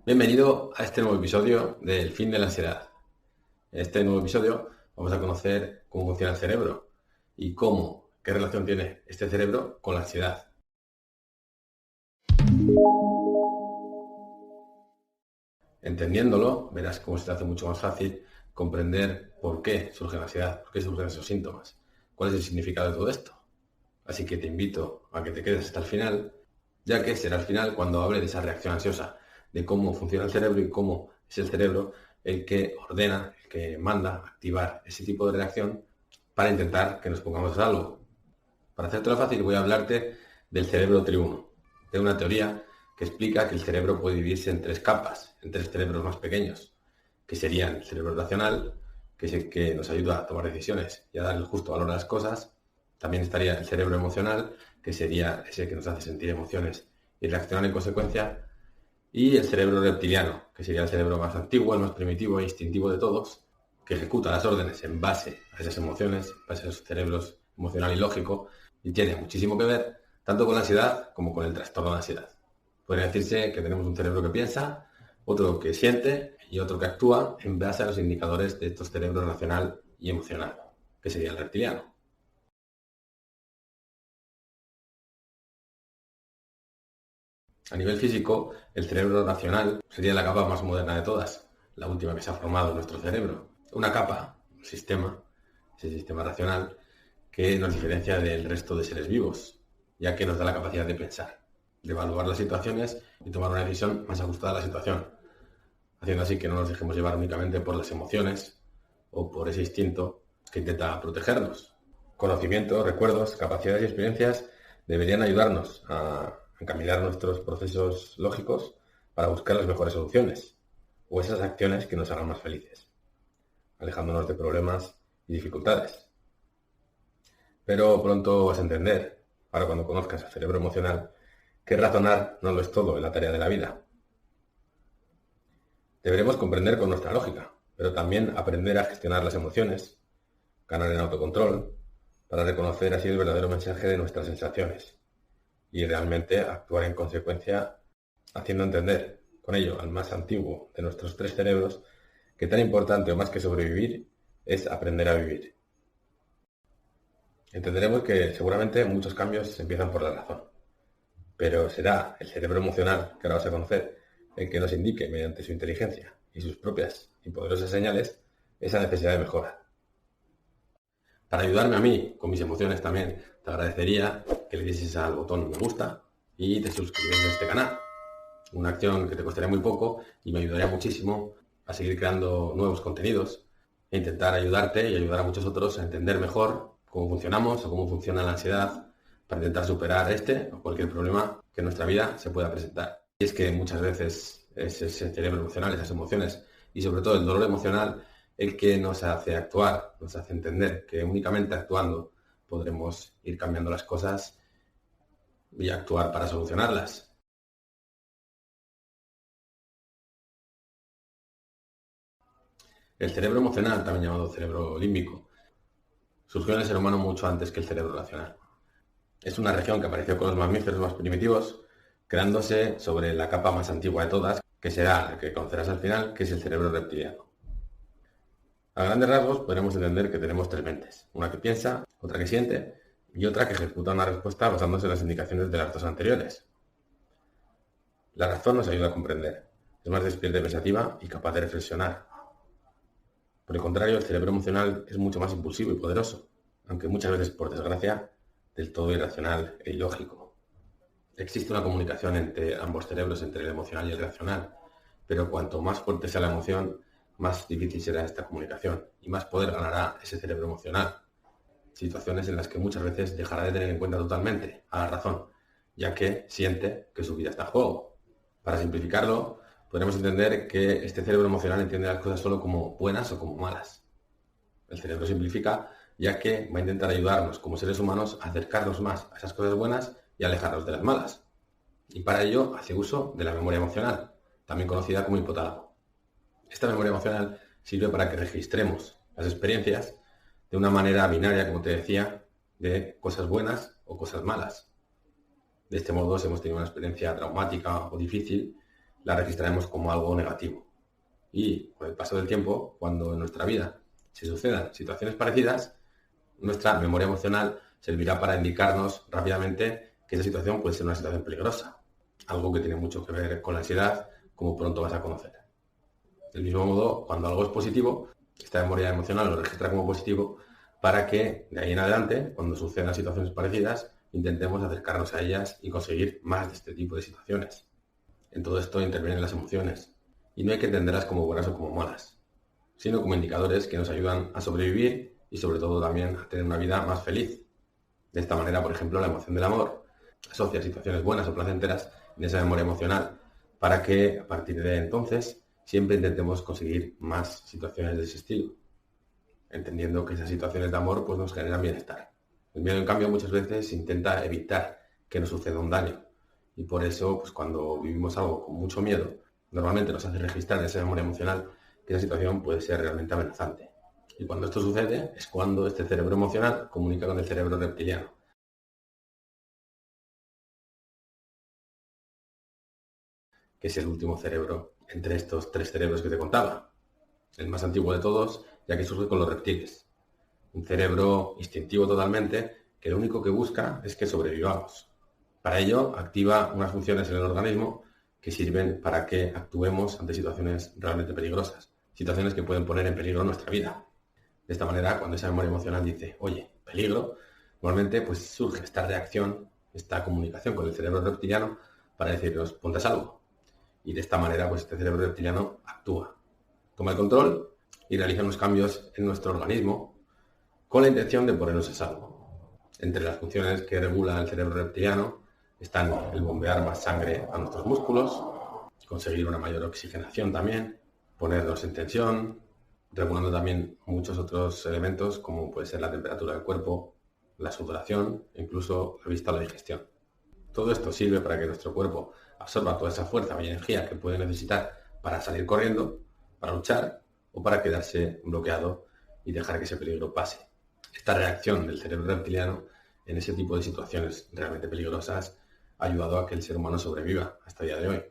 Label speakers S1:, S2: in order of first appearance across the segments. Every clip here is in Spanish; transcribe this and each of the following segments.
S1: Bienvenido a este nuevo episodio del fin de la ansiedad. En este nuevo episodio vamos a conocer cómo funciona el cerebro y qué relación tiene este cerebro con la ansiedad. Entendiéndolo, verás cómo se te hace mucho más fácil comprender por qué surge la ansiedad, por qué surgen esos síntomas, cuál es el significado de todo esto. Así que te invito a que te quedes hasta el final, ya que será al final cuando hable de esa reacción ansiosa, de cómo funciona el cerebro y cómo es el cerebro el que ordena, el que manda activar ese tipo de reacción para intentar que nos pongamos a salvo. Para hacértelo fácil voy a hablarte del cerebro triuno, de una teoría que explica que el cerebro puede dividirse en tres capas, en tres cerebros más pequeños, que serían el cerebro racional, que es el que nos ayuda a tomar decisiones y a dar el justo valor a las cosas. También estaría el cerebro emocional, que sería ese que nos hace sentir emociones y reaccionar en consecuencia. Y el cerebro reptiliano, que sería el cerebro más antiguo, el más primitivo e instintivo de todos, que ejecuta las órdenes en base a esas emociones, en base a esos cerebros emocional y lógico, y tiene muchísimo que ver tanto con la ansiedad como con el trastorno de ansiedad. Podría decirse que tenemos un cerebro que piensa, otro que siente y otro que actúa en base a los indicadores de estos cerebros racional y emocional, que sería el reptiliano. A nivel físico, el cerebro racional sería la capa más moderna de todas, la última que se ha formado en nuestro cerebro. Una capa, un sistema, ese sistema racional, que nos diferencia del resto de seres vivos, ya que nos da la capacidad de pensar, de evaluar las situaciones y tomar una decisión más ajustada a la situación, haciendo así que no nos dejemos llevar únicamente por las emociones o por ese instinto que intenta protegernos. Conocimiento, recuerdos, capacidades y experiencias deberían ayudarnos a encaminar nuestros procesos lógicos para buscar las mejores soluciones o esas acciones que nos hagan más felices, alejándonos de problemas y dificultades. Pero pronto vas a entender, para cuando conozcas el cerebro emocional, que razonar no lo es todo en la tarea de la vida. Deberemos comprender con nuestra lógica, pero también aprender a gestionar las emociones, ganar en autocontrol, para reconocer así el verdadero mensaje de nuestras sensaciones y realmente actuar en consecuencia, haciendo entender con ello al más antiguo de nuestros tres cerebros que tan importante o más que sobrevivir es aprender a vivir. Entenderemos que seguramente muchos cambios empiezan por la razón, pero será el cerebro emocional que ahora vas a conocer el que nos indique mediante su inteligencia y sus propias y poderosas señales esa necesidad de mejora. Para ayudarme a mí con mis emociones también, te agradecería que le dieses al botón me gusta y te suscribieras a este canal. Una acción que te costaría muy poco y me ayudaría muchísimo a seguir creando nuevos contenidos e intentar ayudarte y ayudar a muchos otros a entender mejor cómo funcionamos o cómo funciona la ansiedad para intentar superar este o cualquier problema que en nuestra vida se pueda presentar. Y es que muchas veces es ese cerebro emocional, esas emociones y sobre todo el dolor emocional el que nos hace actuar, nos hace entender que únicamente actuando podremos ir cambiando las cosas y actuar para solucionarlas. El cerebro emocional, también llamado cerebro límbico, surgió en el ser humano mucho antes que el cerebro racional. Es una región que apareció con los mamíferos más primitivos, creándose sobre la capa más antigua de todas, que será la que conocerás al final, que es el cerebro reptiliano. A grandes rasgos podremos entender que tenemos tres mentes, una que piensa, otra que siente y otra que ejecuta una respuesta basándose en las indicaciones de las dos anteriores. La razón nos ayuda a comprender, es más despierta y pensativa y capaz de reflexionar. Por el contrario, el cerebro emocional es mucho más impulsivo y poderoso, aunque muchas veces, por desgracia, del todo irracional e ilógico. Existe una comunicación entre ambos cerebros, entre el emocional y el racional, pero cuanto más fuerte sea la emoción, más difícil será esta comunicación y más poder ganará ese cerebro emocional. Situaciones en las que muchas veces dejará de tener en cuenta totalmente a la razón, ya que siente que su vida está en juego. Para simplificarlo, podremos entender que este cerebro emocional entiende las cosas solo como buenas o como malas. El cerebro simplifica, ya que va a intentar ayudarnos como seres humanos a acercarnos más a esas cosas buenas y alejarnos de las malas. Y para ello hace uso de la memoria emocional, también conocida como hipotálamo. Esta memoria emocional sirve para que registremos las experiencias de una manera binaria, como te decía, de cosas buenas o cosas malas. De este modo, si hemos tenido una experiencia traumática o difícil, la registraremos como algo negativo. Y con el paso del tiempo, cuando en nuestra vida se sucedan situaciones parecidas, nuestra memoria emocional servirá para indicarnos rápidamente que esa situación puede ser una situación peligrosa, algo que tiene mucho que ver con la ansiedad, como pronto vas a conocer. Del mismo modo, cuando algo es positivo, esta memoria emocional lo registra como positivo para que de ahí en adelante, cuando sucedan situaciones parecidas, intentemos acercarnos a ellas y conseguir más de este tipo de situaciones. En todo esto intervienen las emociones, y no hay que entenderlas como buenas o como malas, sino como indicadores que nos ayudan a sobrevivir y sobre todo también a tener una vida más feliz. De esta manera, por ejemplo, la emoción del amor asocia situaciones buenas o placenteras en esa memoria emocional para que a partir de entonces siempre intentemos conseguir más situaciones de ese estilo, entendiendo que esas situaciones de amor pues nos generan bienestar. El miedo, en cambio, muchas veces intenta evitar que nos suceda un daño y por eso, pues cuando vivimos algo con mucho miedo, normalmente nos hace registrar en esa memoria emocional que esa situación puede ser realmente amenazante. Y cuando esto sucede es cuando este cerebro emocional comunica con el cerebro reptiliano, que es el último cerebro entre estos tres cerebros que te contaba. El más antiguo de todos, ya que surge con los reptiles. Un cerebro instintivo totalmente, que lo único que busca es que sobrevivamos. Para ello, activa unas funciones en el organismo que sirven para que actuemos ante situaciones realmente peligrosas, situaciones que pueden poner en peligro nuestra vida. De esta manera, cuando esa memoria emocional dice, oye, peligro, normalmente pues surge esta reacción, esta comunicación con el cerebro reptiliano para decirnos, ponte a salvo. Y de esta manera, pues este cerebro reptiliano actúa, toma el control y realiza unos cambios en nuestro organismo con la intención de ponernos a salvo. Entre las funciones que regula el cerebro reptiliano están el bombear más sangre a nuestros músculos, conseguir una mayor oxigenación también, ponernos en tensión, regulando también muchos otros elementos como puede ser la temperatura del cuerpo, la sudoración e incluso la vista o la digestión. Todo esto sirve para que nuestro cuerpo absorba toda esa fuerza y energía que puede necesitar para salir corriendo, para luchar o para quedarse bloqueado y dejar que ese peligro pase. Esta reacción del cerebro reptiliano en ese tipo de situaciones realmente peligrosas ha ayudado a que el ser humano sobreviva hasta el día de hoy.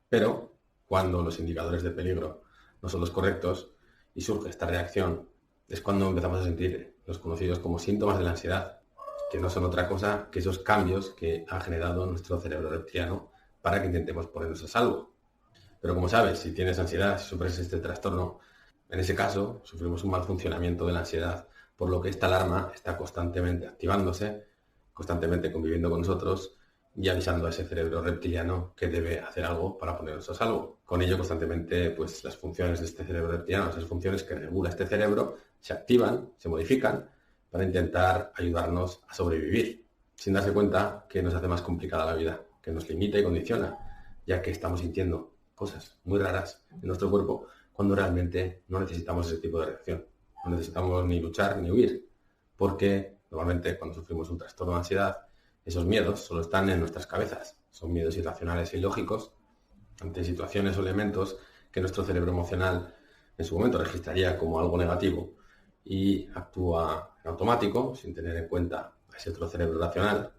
S1: Pero cuando los indicadores de peligro no son los correctos y surge esta reacción, es cuando empezamos a sentir los conocidos como síntomas de la ansiedad, que no son otra cosa que esos cambios que ha generado nuestro cerebro reptiliano para que intentemos ponernos a salvo. Pero como sabes, si tienes ansiedad, si sufres este trastorno, en ese caso sufrimos un mal funcionamiento de la ansiedad, por lo que esta alarma está constantemente activándose, constantemente conviviendo con nosotros y avisando a ese cerebro reptiliano que debe hacer algo para ponernos a salvo. Con ello, constantemente, pues las funciones de este cerebro reptiliano, esas funciones que regula este cerebro, se activan, se modifican para intentar ayudarnos a sobrevivir, sin darse cuenta que nos hace más complicada la vida, que nos limita y condiciona, ya que estamos sintiendo cosas muy raras en nuestro cuerpo cuando realmente no necesitamos ese tipo de reacción. No necesitamos ni luchar ni huir, porque normalmente cuando sufrimos un trastorno de ansiedad, esos miedos solo están en nuestras cabezas. Son miedos irracionales e ilógicos ante situaciones o elementos que nuestro cerebro emocional en su momento registraría como algo negativo y actúa en automático, sin tener en cuenta a ese otro cerebro racional,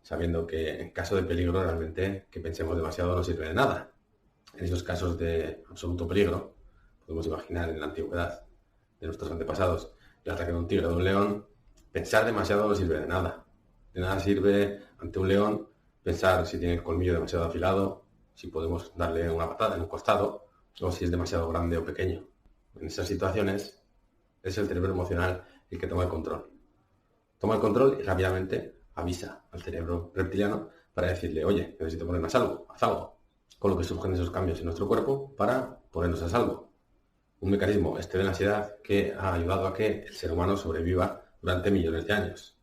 S1: sabiendo que en caso de peligro realmente que pensemos demasiado no sirve de nada. En esos casos de absoluto peligro, podemos imaginar en la antigüedad de nuestros antepasados el ataque de un tigre o de un león, pensar demasiado no sirve de nada. De nada sirve ante un león pensar si tiene el colmillo demasiado afilado, si podemos darle una patada en un costado o si es demasiado grande o pequeño. En esas situaciones es el cerebro emocional el que toma el control. Toma el control y rápidamente avisa al cerebro reptiliano para decirle, oye, necesito ponerme a salvo, haz algo. Con lo que surgen esos cambios en nuestro cuerpo para ponernos a salvo. Un mecanismo de la ansiedad que ha ayudado a que el ser humano sobreviva durante millones de años.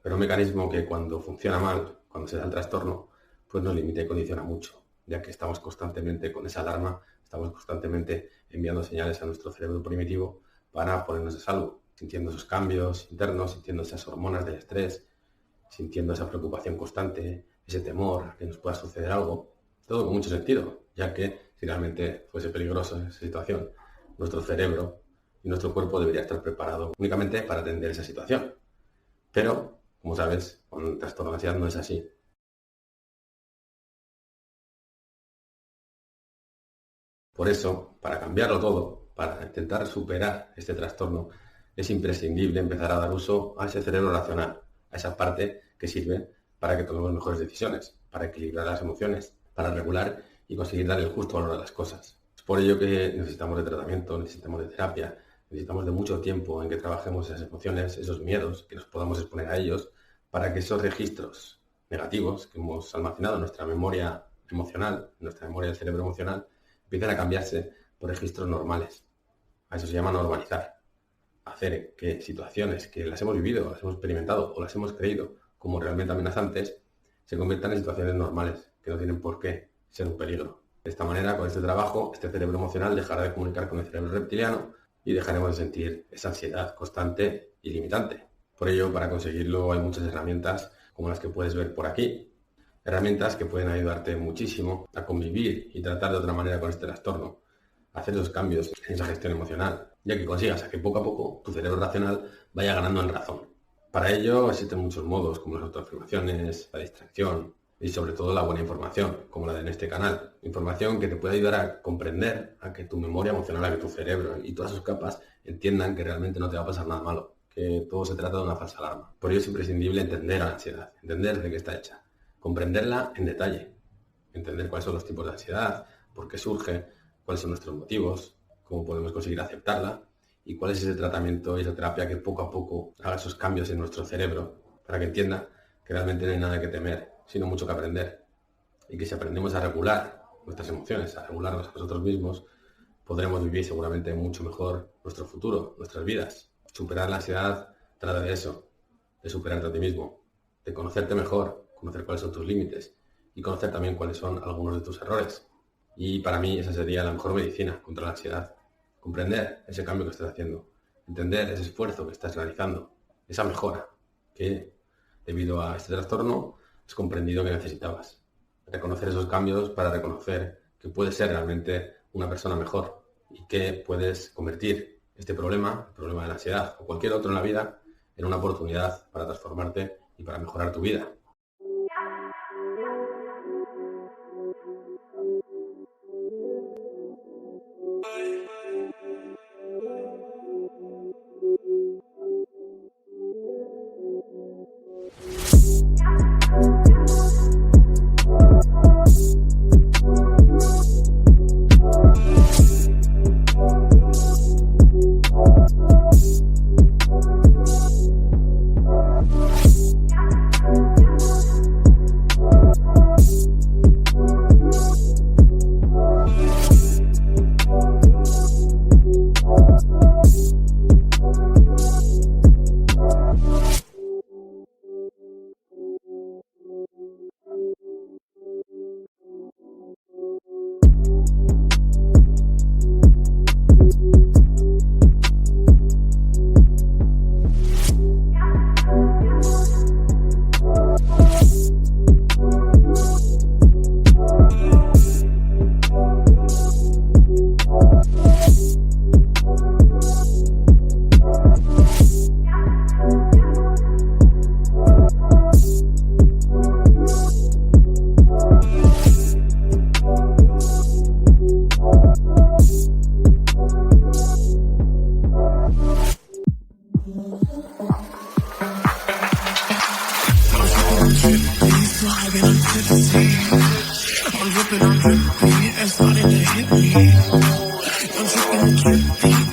S1: Pero un mecanismo que cuando funciona mal, cuando se da el trastorno, pues nos limita y condiciona mucho, ya que estamos constantemente con esa alarma, estamos constantemente enviando señales a nuestro cerebro primitivo para ponernos a salvo, sintiendo esos cambios internos, sintiendo esas hormonas del estrés, sintiendo esa preocupación constante, ese temor a que nos pueda suceder algo, todo con mucho sentido, ya que si realmente fuese peligroso esa situación, nuestro cerebro y nuestro cuerpo debería estar preparado únicamente para atender esa situación. Pero, como sabes, con el trastorno de ansiedad no es así. Por eso, para cambiarlo todo, para intentar superar este trastorno, es imprescindible empezar a dar uso a ese cerebro racional, a esa parte que sirve para que tomemos mejores decisiones, para equilibrar las emociones, para regular y conseguir dar el justo valor a las cosas. Es por ello que necesitamos de tratamiento, necesitamos de terapia, necesitamos de mucho tiempo en que trabajemos esas emociones, esos miedos, que nos podamos exponer a ellos, para que esos registros negativos que hemos almacenado en nuestra memoria emocional, en nuestra memoria del cerebro emocional, empiecen a cambiarse por registros normales. A eso se llama normalizar. Hacer que situaciones que las hemos vivido, las hemos experimentado o las hemos creído como realmente amenazantes, se conviertan en situaciones normales, que no tienen por qué ser un peligro. De esta manera, con este trabajo, este cerebro emocional dejará de comunicar con el cerebro reptiliano y dejaremos de sentir esa ansiedad constante y limitante. Por ello, para conseguirlo hay muchas herramientas como las que puedes ver por aquí. Herramientas que pueden ayudarte muchísimo a convivir y tratar de otra manera con este trastorno, a hacer esos cambios en esa gestión emocional, ya que consigas a que poco a poco tu cerebro racional vaya ganando en razón. Para ello existen muchos modos, como las autoafirmaciones, la distracción y sobre todo la buena información, como la de en este canal. Información que te puede ayudar a comprender, a que tu memoria emocional, a que tu cerebro y todas sus capas entiendan que realmente no te va a pasar nada malo, que todo se trata de una falsa alarma. Por ello es imprescindible entender a la ansiedad, entender de qué está hecha, comprenderla en detalle, entender cuáles son los tipos de ansiedad, por qué surge, cuáles son nuestros motivos, cómo podemos conseguir aceptarla y cuál es ese tratamiento y esa terapia que poco a poco haga esos cambios en nuestro cerebro para que entienda que realmente no hay nada que temer, sino mucho que aprender. Y que si aprendemos a regular nuestras emociones, a regularnos a nosotros mismos, podremos vivir seguramente mucho mejor nuestro futuro, nuestras vidas. Superar la ansiedad trata de eso, de superarte a ti mismo, de conocerte mejor, conocer cuáles son tus límites y conocer también cuáles son algunos de tus errores. Y para mí esa sería la mejor medicina contra la ansiedad. Comprender ese cambio que estás haciendo, entender ese esfuerzo que estás realizando, esa mejora que debido a este trastorno has comprendido que necesitabas. Reconocer esos cambios para reconocer que puedes ser realmente una persona mejor y que puedes convertir este problema, el problema de la ansiedad o cualquier otro en la vida, en una oportunidad para transformarte y para mejorar tu vida.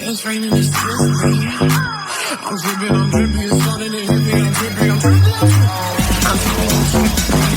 S2: It's raining, it's dripping. I'm dripping, it's starting to hit me. I'm dripping, I'm dripping. I'm dripping.